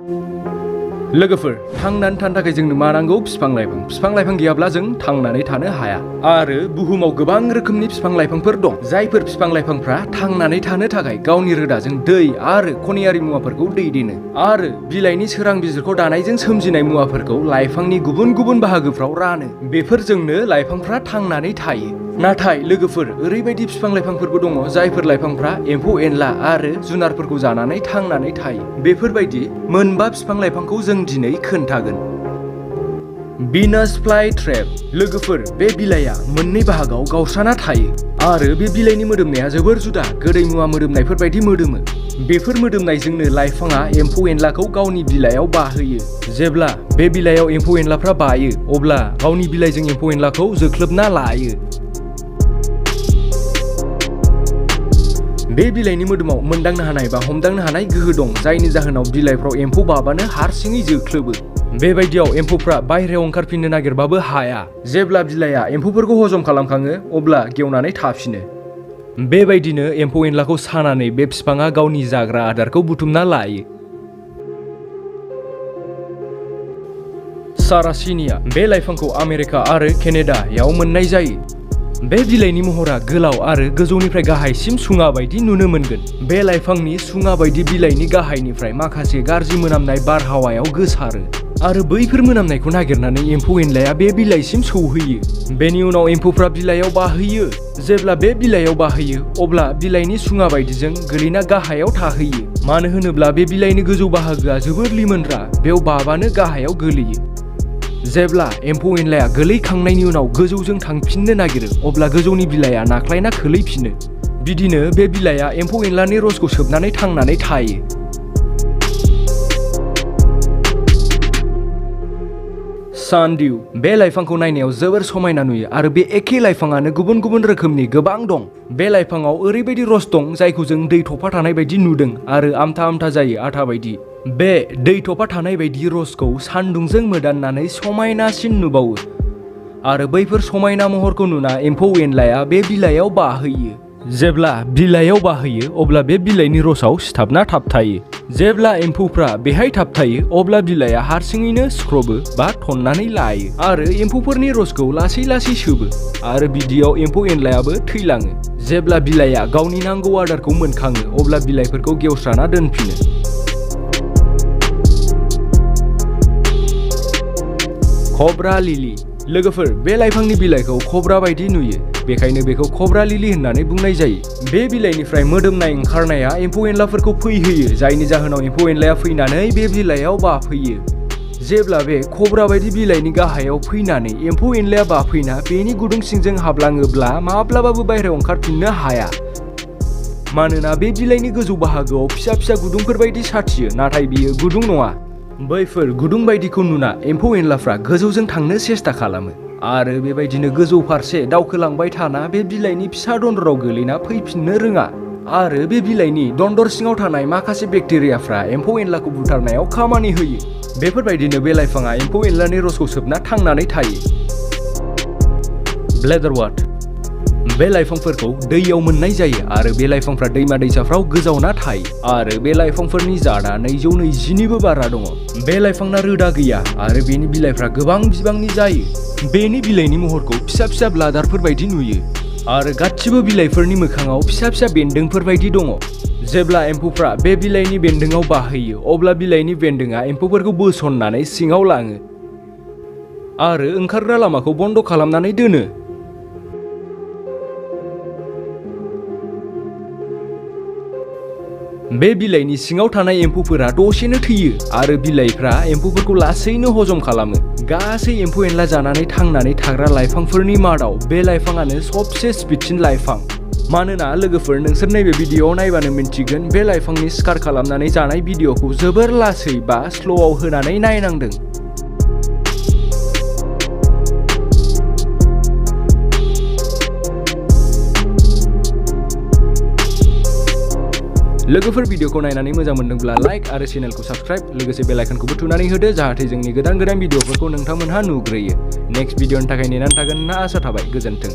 लोगोफोर थांनानै थानो थाखाय जोंनो मा नांगौ? बिफां लाइफां गैयाब्ला जों थांनानै थानो हाया। आरो बुहुमाव गोबां रोखोमनि बिफां लाइफांफोर दं, जायफोर बिफां लाइफांफ्रा थांनानै थानो थाखाय गावनि रोदाजों दै आरो खनियारि मुवाफोरखौ दैदेनो आरो बिलाइनि सोरां बिजिरखौ दानायजों सोमजिनाय मुवाफोरखौ लाइफांनि गुबुन गुबुन बाहागोफ्राव रानो। बेफोरजोंनो लाइफांफ्रा थांनानै थायो। नाथाय लोगोफोर ओरैबायदि बिफां लाइफांफोरबो दङ जायफोर लाइफांफ्रा एम्फौ एनला आरो जुनारफोरखौ जानानै थांनानै थायो। बेफोरबायदि मोनबा बिफां लाइफांखौ जों दिनै खोन्थागोन। भिनास फ्लाइ ट्रेप। लोगोफोर बे बिलाइआ मोननै बाहागोआव गावस्राना थायो आरो बे बिलाइनि मोदोमनाया जोबोर जुदा, गोदै मुवा मोदोमनायफोर बायदि मोदोमो। बेफोर मोदोमनायजोंनो लाइफाङा एम्फौ एनलाखौ गावनि बिलाइयाव बाहोयो। जेब्ला बे बिलाइयाव एम्फौ एनलाफ्रा बायो अब्ला गावनि बिलाइजों एम्फौ एनलाखौ जोख्लोबना लायो। बे बिलाइनि मोदोमाव मोनदांनो हानाय बा हमदांनो हानाय गोहो दं, जायनि जाहोनाव बिलाइफ्राव एम्फौ बाबानो हारसिङै जोख्लोबो। बेबायदियाव एम्फौफ्रा बायहेरायाव ओंखारफिननो नागिरबाबो हाया। जेब्ला बिलाइया एम्फौफोरखौ हजम खालामखाङो अब्ला गेवनानै थाफिनो। बेबायदिनो एम्फौ एनलाखौ सानानै बे बिफाङा गावनि जाग्रा आदारखौ बुथुमना लायो। सारासिनिया। बे लाइफांखौ आमेरिका आरो केनेडायाव मोननाय जायो। बे बिलाइनि महरा गोलाव आरो गोजौनिफ्राय गाहायसिम सुङा बायदि नुनो मोनगोन। बे लाइफांनि सुङा बायदि बिलाइनि गाहायनिफ्राय माखासे गाज्रि मोनामनाय बारहावायाव गोसारो आरो बैफोर मोनामनायखौ नागिरनानै एम्फौ एनलाया बे बिलाइसिम सौहैयो। बेनि उनाव एम्फौफ्रा बिलाइयाव बाहैयो। जेब्ला बे बिलाइयाव बाहैयो अब्ला बिलाइनि सुङा बायदिजों गोलैना गाहायाव थाहैयो। मानो होनोब्ला बे बिलाइनि गोजौ बाहागोआ जोबोर लिमोनग्रा, बेयाव बाबानो गाहायाव गोलैयो। जेब्ला एम्फौ एनलाया गोलैखांनायनि उनाव गोजौजों थांफिननो नागिरो अब्ला गोजौनि बिलाइया नाख्लायना खोलैफिनो। बिदिनो बे बिलाइया एम्फौ एनलानि रसखौ सोबनानै थांनानै थायो। सानडिउ। बे लाइफांखौ नायनायाव जोबोर समायना नुयो आरो बे एखे लाइफाङानो गुबुन गुबुन रोखोमनि गोबां दं। बे लाइफाङाव ओरैबायदि रस दं जायखौ जों दै थफा थानाय बायदि नुदों आरो आमथा आमथा जायो आथा बायदि। बे दै थफा थानाय बायदि रसखौ सान्दुंजों मोदाननानै समायनासिन नुबावो आरो बैफोर समायना महरखौ नुना एम्फौ एनलाया बे बिलाइयाव बाहोयो। जेब्ला बिलाइयाव बाहोयो अब्ला बे बिलाइनि रसआव सिथाबना थाबथायो। जेब्ला एम्फौफ्रा बेहाय थाबथायो अब्ला बिलाइया हारसिङैनो सिख्रबो बा थननानै लायो आरो एम्फौफोरनि रसखौ लासै लासै सोबो आरो बिदियाव एम्फौ एनलायाबो थैलाङो। जेब्ला बिलाइया गावनि नांगौ आदारखौ मोनखाङो अब्ला बिलाइफोरखौ गेवस्राना दोनफिनो। कब्रा लिलि। लोगोफोर बे लाइफांनि बिलाइखौ कब्रा बायदि नुयो, बेखायनो बेखौ कब्रा लिलि होननानै बुंनाय जायो। बे बिलाइनिफ्राय मोदोमनाय ओंखारनाया एम्फौ एनलाफोरखौ फैहोयो, जायनि जाहोनाव एम्फौ एनलाया फैनानै बे बिलाइयाव बाफैयो। जेब्ला बे कब्रा बायदि बिलाइनि गाहायाव फैनानै एम्फौ एनलाया बाफैना बेनि गुदुं सिंजों हाबलाङोब्ला माब्लाबाबो बायहेरायाव ओंखारफिननो हाया। मानोना बे बिलाइनि गोजौ बाहागोआव फिसा फिसा गुदुंफोर बायदि साथियो, नाथाय बियो गुदुं नङा। बैफोर गुदुं बायदिखौ नुना एम्फौ एनलाफ्रा गोजौजों थांनो सेस्था खालामो आरो बेबायदिनो गोजौ फारसे दावखोलांबाय थाना बे बिलाइनि फिसा दन्दराव गोलैना फैफिननो रोङा आरो बे बिलाइनि दन्दर सिङाव थानाय माखासे बेक्टेरियाफ्रा एम्फौ एनलाखौ बुथारनायाव खामानि होयो। बेफोरबायदिनो बे लाइफाङा एम्फौ एनलानि रसखौ सोबना थांनानै थायो। ब्लेडारवाट। बे लाइफांफोरखौ दैयाव मोननाय जायो आरो बे लाइफांफ्रा दैमा दैसाफ्राव गोजावना थायो आरो बे लाइफांफोरनि जातआ 220निबो बारा दङ। बे लाइफांना रोदा गैया आरो बेनि बिलाइफ्रा गोबां बिबांनि जायो। बेनि बिलाइनि महरखौ फिसा फिसा ब्लाडारफोर बायदि नुयो आरो गासिबो बिलाइफोरनि मोखाङाव फिसा फिसा बेन्दोंफोर बायदि दङ। जेब्ला एम्फौफ्रा बे बिलाइनि बेन्दोंआव बाहोयो अब्ला बिलाइनि बेन्दोंआ एम्फौफोरखौ बोसननानै सिङाव लाङो आरो ओंखारग्रा लामाखौ बन्द खालामनानै दोनो। बे बिलाइनि सिङाव थानाय एम्फौफोरा दसेनो थैयो आरो बिलाइफ्रा एम्फौफोरखौ लासैनो हजम खालामो। गासै एम्फौ एनला जानानै थांनानै थाग्रा लाइफांफोरनि मादाव बे लाइफाङानो सबसे स्पिडसिन लाइफां। मानोना लोगोफोर नोंसोर नैबे भिडिअ'आव नायबानो मिन्थिगोन बे लाइफांनि स्कार खालामनानै जानाय भिडिअ'खौ जोबोर लासै बा स्ल'आव होनानै नायनांदों। लोगोफोर भिडिअखौ नायनानै मोजां मोनदोंब्ला लाइक आरो चेनेलखौ साबस्क्राइब लोगोसे बेल आइकनखौबो थुनानै होदो, जाहाथे जोंनि गोदान भिडिअफोरखौ नोंथांमोनहा नुग्रोयो। नेक्स्ट भिडिअनि थाखाय नेनानै थागोन होनना आसा थाबाय। गोजोन्थों।